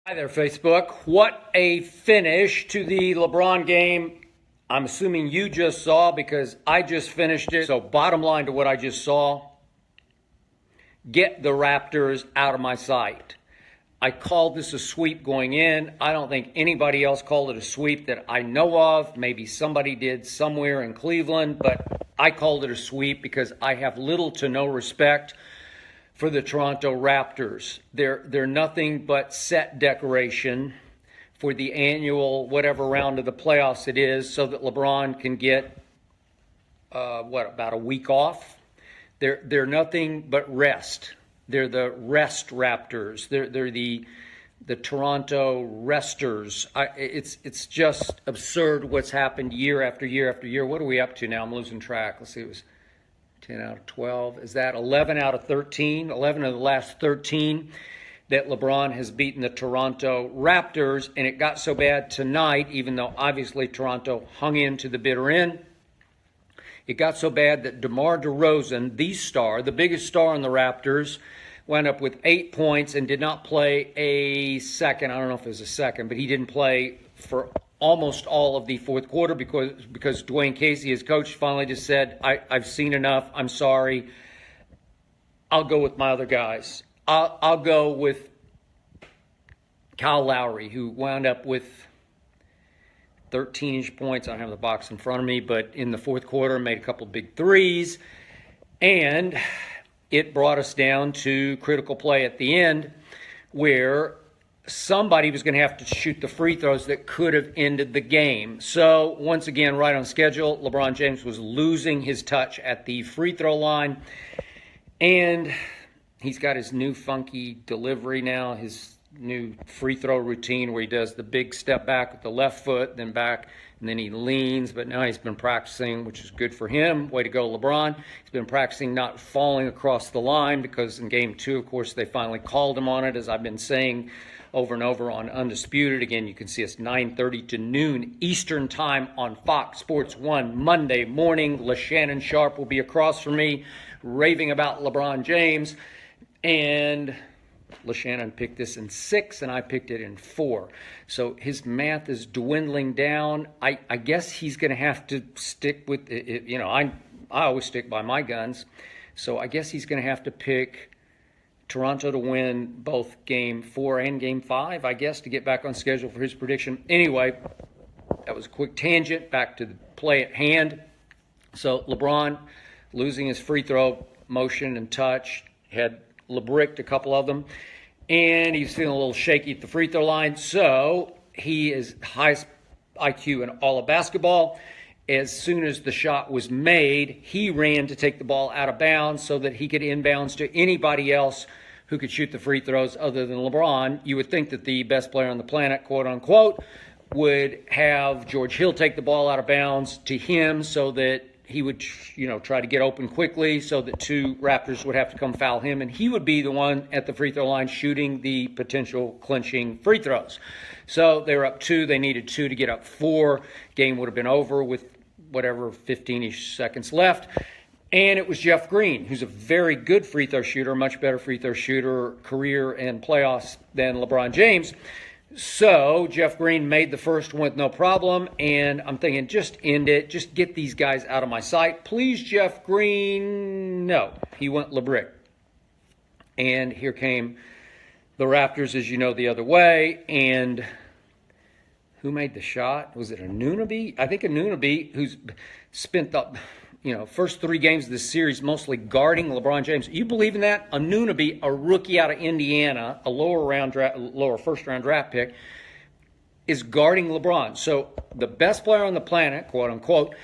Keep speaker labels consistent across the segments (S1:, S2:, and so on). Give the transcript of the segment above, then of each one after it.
S1: Hi there, Facebook. What a finish to the LeBron game. I'm assuming you just saw because I just finished it. So bottom line to what I just saw, get the Raptors out of my sight. I called this a sweep going in. I don't think anybody else called it a sweep that I know of. Maybe somebody did somewhere in Cleveland, but I called it a sweep because I have little to no respect for the Toronto Raptors. They're nothing but set decoration for the annual whatever round of the playoffs it is so that LeBron can get, about a week off? They're nothing but rest. They're the rest Raptors. They're the Toronto resters. It's just absurd what's happened year after year after year. What are we up to now? I'm losing track. Let's see, it was 10 out of 12. Is that 11 out of 13? 11 of the last 13 that LeBron has beaten the Toronto Raptors. And it got so bad tonight, even though obviously Toronto hung in to the bitter end, it got so bad that DeMar DeRozan, the star, the biggest star on the Raptors, wound up with 8 points and did not play a second. I don't know if it was a second, but he didn't play for almost all of the fourth quarter because Dwayne Casey, his coach, finally just said, I've seen enough. I'm sorry. I'll go with my other guys. I'll go with Kyle Lowry, who wound up with 13-ish points. I don't have the box in front of me, but in the fourth quarter made a couple big threes. And it brought us down to critical play at the end where somebody was going to have to shoot the free throws that could have ended the game. So, once again, right on schedule, LeBron James was losing his touch at the free throw line. And he's got his new funky delivery now, his new free throw routine where he does the big step back with the left foot, then back, and then he leans. But now he's been practicing, which is good for him. Way to go, LeBron. He's been practicing not falling across the line because in Game 2, of course, they finally called him on it, as I've been saying over and over on Undisputed. Again, you can see us 9:30 to noon Eastern Time on Fox Sports 1 Monday morning. LaShannon Sharp will be across from me raving about LeBron James. And LaShannon picked this in 6, and I picked it in 4. So his math is dwindling down. I guess he's going to have to stick with it. You know, I always stick by my guns. So I guess he's going to have to pick Toronto to win both Game 4 and Game 5, I guess, to get back on schedule for his prediction. Anyway, that was a quick tangent. Back to the play at hand. So LeBron losing his free throw motion and touch, had LeBricked a couple of them, and he's feeling a little shaky at the free throw line. So he is highest IQ in all of basketball. As soon as the shot was made, he ran to take the ball out of bounds so that he could inbounds to anybody else who could shoot the free throws other than LeBron. You would think that the best player on the planet, quote unquote, would have George Hill take the ball out of bounds to him so that he would, try to get open quickly so that 2 Raptors would have to come foul him, and he would be the one at the free throw line shooting the potential clinching free throws. So they were up 2. They needed 2 to get up 4. Game would have been over with 15-ish seconds left. And it was Jeff Green, who's a very good free throw shooter, much better free throw shooter, career and playoffs than LeBron James. So Jeff Green made the first one with no problem, and I'm thinking, just end it. Just get these guys out of my sight. Please, Jeff Green. No, he went LeBrick. And here came the Raptors, as you know, the other way. And who made the shot? Was it Anunoby? I think Anunoby, who's spent the first 3 games of this series mostly guarding LeBron James. You believe in that? Anunoby, a rookie out of Indiana, a lower first-round draft pick, is guarding LeBron. So the best player on the planet, quote unquote,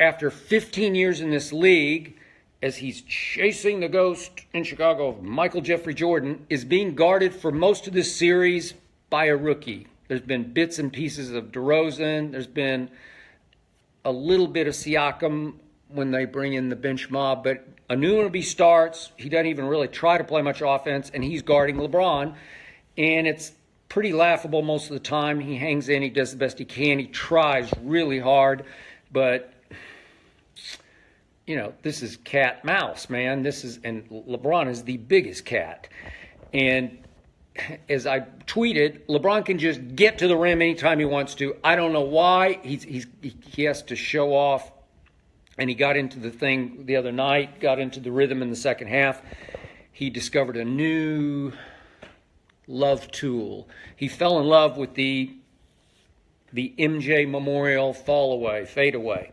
S1: after 15 years in this league, as he's chasing the ghost in Chicago of Michael Jeffrey Jordan, is being guarded for most of this series by a rookie. There's been bits and pieces of DeRozan. There's been a little bit of Siakam when they bring in the bench mob, but Anunoby starts. He doesn't even really try to play much offense, and he's guarding LeBron, and it's pretty laughable most of the time. He hangs in. He does the best he can. He tries really hard, but this is cat mouse, man. And LeBron is the biggest cat, and as I tweeted, LeBron can just get to the rim anytime he wants to. I don't know why. He has to show off. And he got into the thing the other night, got into the rhythm in the second half. He discovered a new love tool. He fell in love with the MJ Memorial fade away.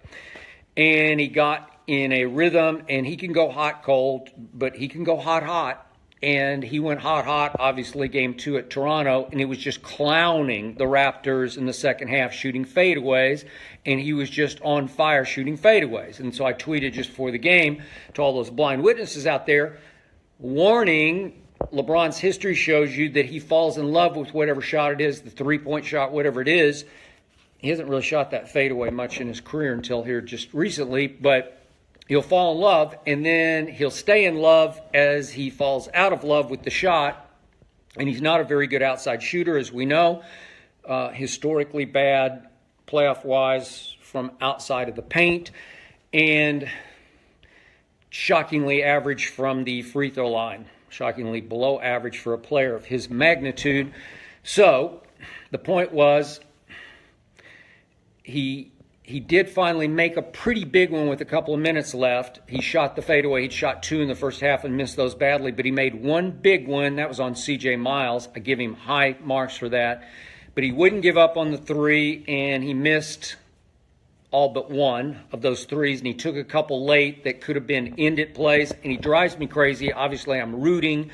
S1: And he got in a rhythm, and he can go hot, cold, but he can go hot, hot. And he went hot, hot, obviously, game 2 at Toronto, and he was just clowning the Raptors in the second half, shooting fadeaways, and he was just on fire shooting fadeaways. And so I tweeted just before the game to all those blind witnesses out there, warning, LeBron's history shows you that he falls in love with whatever shot it is, the three-point shot, whatever it is. He hasn't really shot that fadeaway much in his career until here just recently, but he'll fall in love, and then he'll stay in love as he falls out of love with the shot. And he's not a very good outside shooter, as we know. Historically bad, playoff-wise, from outside of the paint. And shockingly average from the free throw line. Shockingly below average for a player of his magnitude. So, the point was, he did finally make a pretty big one with a couple of minutes left. He shot the fadeaway. He'd shot 2 in the first half and missed those badly, but he made one big one. That was on C.J. Miles. I give him high marks for that. But he wouldn't give up on the 3, and he missed all but one of those threes, and he took a couple late that could have been ended plays, and he drives me crazy. Obviously, I'm rooting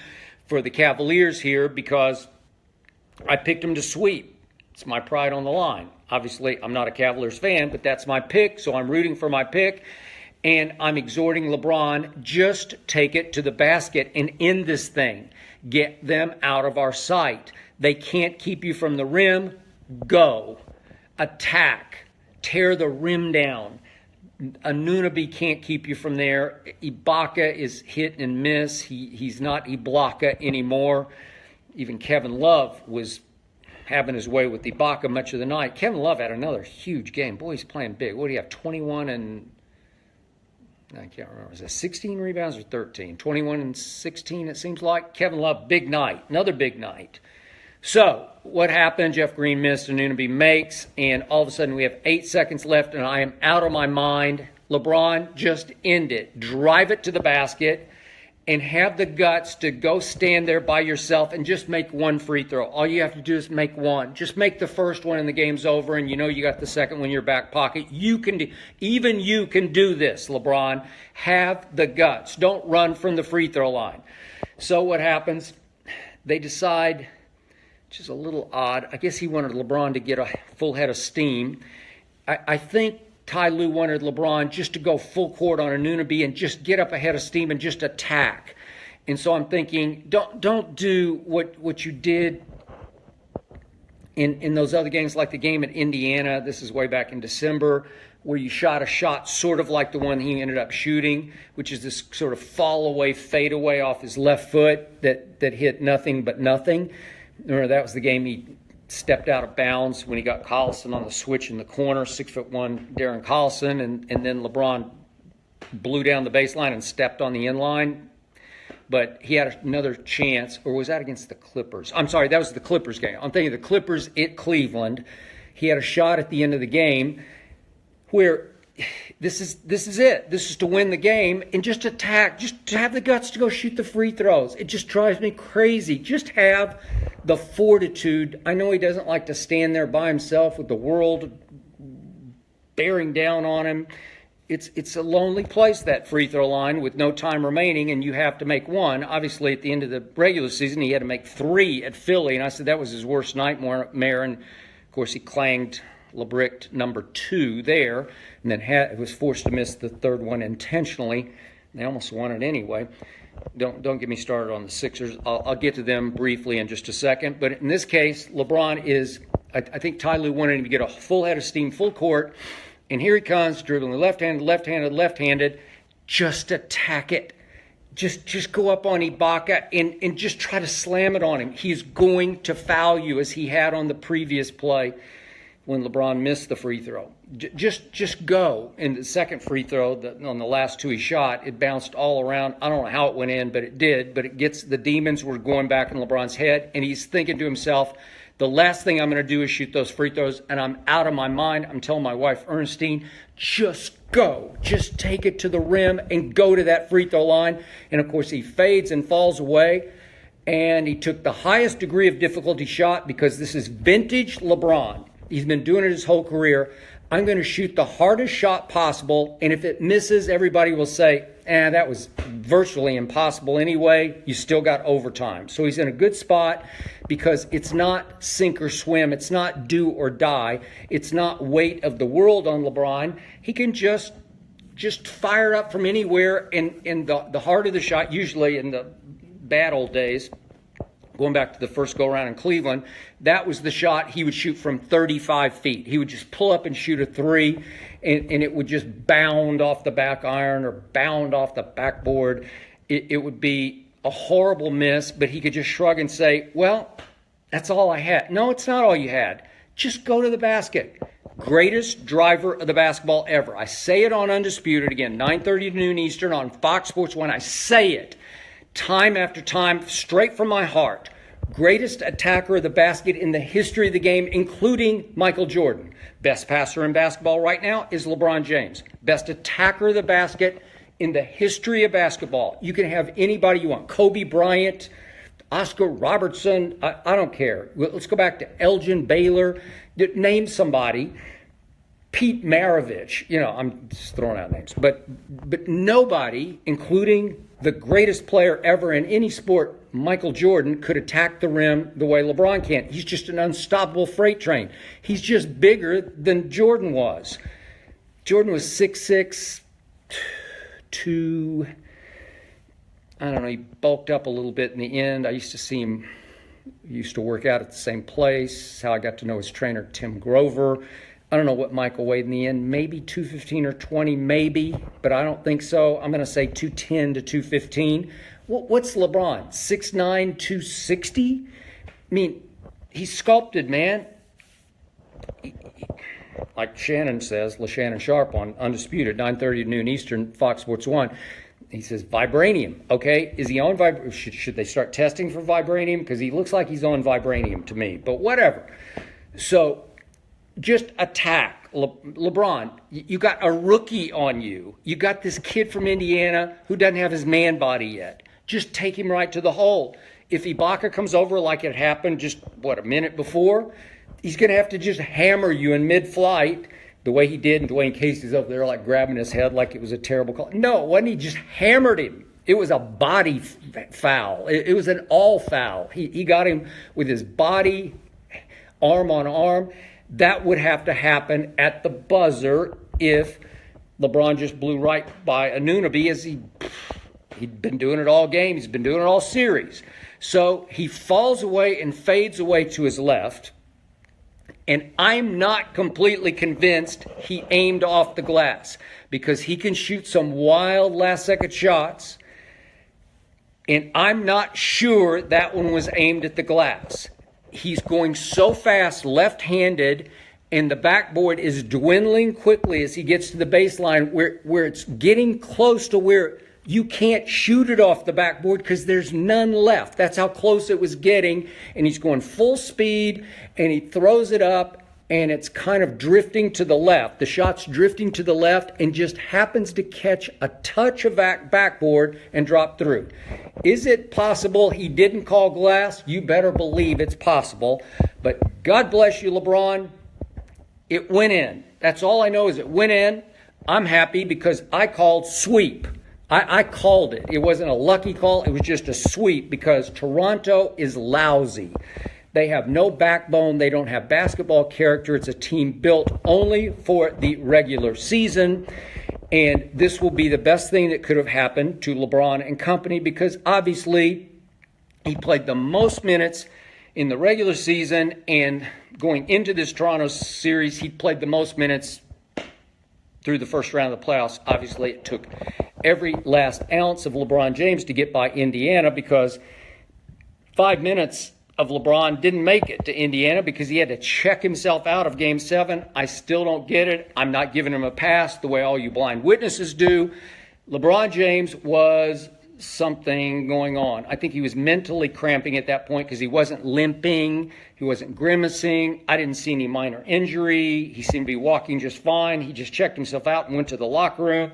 S1: for the Cavaliers here because I picked them to sweep. It's my pride on the line. Obviously, I'm not a Cavaliers fan, but that's my pick, so I'm rooting for my pick. And I'm exhorting LeBron, just take it to the basket and end this thing. Get them out of our sight. They can't keep you from the rim. Go. Attack. Tear the rim down. Anunoby can't keep you from there. Ibaka is hit and miss. He's not Ibaka anymore. Even Kevin Love was having his way with Ibaka much of the night. Kevin Love had another huge game. Boy, he's playing big. What do you have, 21 and... I can't remember. Is that 16 rebounds or 13? 21 and 16, it seems like. Kevin Love, big night. Another big night. So, what happened? Jeff Green missed, and Anunoby makes, and all of a sudden we have 8 seconds left, and I am out of my mind. LeBron, just end it. Drive it to the basket. And have the guts to go stand there by yourself and just make one free throw. All you have to do is make one. Just make the first one and the game's over, and you know you got the second one in your back pocket. Even you can do this, LeBron. Have the guts. Don't run from the free throw line. So what happens? They decide, which is a little odd. I guess he wanted LeBron to get a full head of steam. I think Ty Lue wanted LeBron just to go full court on Anunoby and just get up ahead of steam and just attack. And so I'm thinking, don't do what you did in those other games, like the game at Indiana. This is way back in December, where you shot a shot sort of like the one he ended up shooting, which is this sort of fall away, fade away off his left foot that hit nothing but nothing. Remember, that was the game he stepped out of bounds when he got Collison on the switch in the corner, 6'1" Darren Collison, and then LeBron blew down the baseline and stepped on the inline. But he had another chance, or was that against the Clippers? I'm sorry, that was the Clippers game. I'm thinking the Clippers at Cleveland. He had a shot at the end of the game where this is it. This is to win the game and just attack. Just to have the guts to go shoot the free throws. It just drives me crazy. Just have the fortitude. I know he doesn't like to stand there by himself with the world bearing down on him. It's a lonely place, that free throw line, with no time remaining, and you have to make one. Obviously, at the end of the regular season, he had to make 3 at Philly, and I said that was his worst nightmare. And, of course, he clanged LeBrick number 2 there, and then was forced to miss the third one intentionally. They almost won it anyway. Don't get me started on the Sixers. I'll get to them briefly in just a second. But in this case, LeBron is, I think Ty Lue wanted him to get a full head of steam, full court. And here he comes, dribbling left-handed. Just attack it. Just go up on Ibaka and just try to slam it on him. He's going to foul you, as he had on the previous play. when LeBron missed the free throw. Just go. In the second free throw, on the last two he shot, it bounced all around. I don't know how it went in, but it did. But it gets, the demons were going back in LeBron's head, and he's thinking to himself, the last thing I'm going to do is shoot those free throws, and I'm out of my mind. I'm telling my wife, Ernestine, just go. Just take it to the rim and go to that free throw line. And, of course, he fades and falls away. And he took the highest degree of difficulty shot because this is vintage LeBron. He's been doing it his whole career. I'm going to shoot the hardest shot possible, and if it misses, everybody will say, that was virtually impossible anyway. You still got overtime. So he's in a good spot because it's not sink or swim. It's not do or die. It's not weight of the world on LeBron. He can just fire up from anywhere, and the heart of the shot, usually in the bad old days, going back to the first go-around in Cleveland, that was the shot he would shoot from 35 feet. He would just pull up and shoot a three, and it would just bound off the back iron or bound off the backboard. It would be a horrible miss, but he could just shrug and say, well, that's all I had. No, it's not all you had. Just go to the basket. Greatest driver of the basketball ever. I say it on Undisputed, again, 9:30 to noon Eastern on Fox Sports 1. I say it time after time, straight from my heart. Greatest attacker of the basket in the history of the game, including Michael Jordan. Best passer in basketball right now is LeBron James. Best attacker of the basket in the history of basketball. You can have anybody you want. Kobe Bryant, Oscar Robertson, I don't care. Let's go back to Elgin Baylor. Name somebody. Pete Maravich. I'm just throwing out names. But nobody, including the greatest player ever in any sport, Michael Jordan, could attack the rim the way LeBron can. He's just an unstoppable freight train. He's just bigger than Jordan was. Jordan was 6'6", 2... I don't know, he bulked up a little bit in the end. I used to see him, he used to work out at the same place. How I got to know his trainer, Tim Grover. I don't know what Michael weighed in the end. Maybe 215 or 20, maybe, but I don't think so. I'm going to say 210 to 215. What's LeBron? 6'9", 260? I mean, he's sculpted, man. Like Shannon says, LaShannon Sharp on Undisputed, 9:30 to noon Eastern, Fox Sports 1. He says, vibranium. Okay, is he on vibranium? Should they start testing for vibranium? Because he looks like he's on vibranium to me, but whatever. So just attack. LeBron, you got a rookie on you. You got this kid from Indiana who doesn't have his man body yet. Just take him right to the hole. If Ibaka comes over like it happened just, a minute before, he's going to have to just hammer you in mid-flight the way he did, and Dwayne Casey's up there like grabbing his head like it was a terrible call. No, it wasn't. He just hammered him. It was a body foul. It was an all foul. He got him with his body, arm on arm. That would have to happen at the buzzer if LeBron just blew right by Anunoby, as he'd been doing it all game. He's been doing it all series. So he falls away and fades away to his left. And I'm not completely convinced he aimed off the glass, because he can shoot some wild last-second shots, and I'm not sure that one was aimed at the glass. He's going so fast left-handed, and the backboard is dwindling quickly as he gets to the baseline where it's getting close to where you can't shoot it off the backboard because there's none left. That's how close it was getting. And he's going full speed, and he throws it up, and it's kind of drifting to the left. The shot's drifting to the left and just happens to catch a touch of backboard and drop through. Is it possible he didn't call glass? You better believe it's possible. But God bless you, LeBron. It went in. That's all I know is it went in. I'm happy because I called sweep. I called it. It wasn't a lucky call. It was just a sweep because Toronto is lousy. They have no backbone. They don't have basketball character. It's a team built only for the regular season. And this will be the best thing that could have happened to LeBron and company, because obviously he played the most minutes in the regular season, and going into this Toronto series, he played the most minutes through the first round of the playoffs. Obviously, it took every last ounce of LeBron James to get by Indiana, because 5 minutes of LeBron didn't make it to Indiana because he had to check himself out of Game 7. I still don't get it. I'm not giving him a pass the way all you blind witnesses do. LeBron James was something going on. I think he was mentally cramping at that point because he wasn't limping. He wasn't grimacing. I didn't see any minor injury. He seemed to be walking just fine. He just checked himself out and went to the locker room.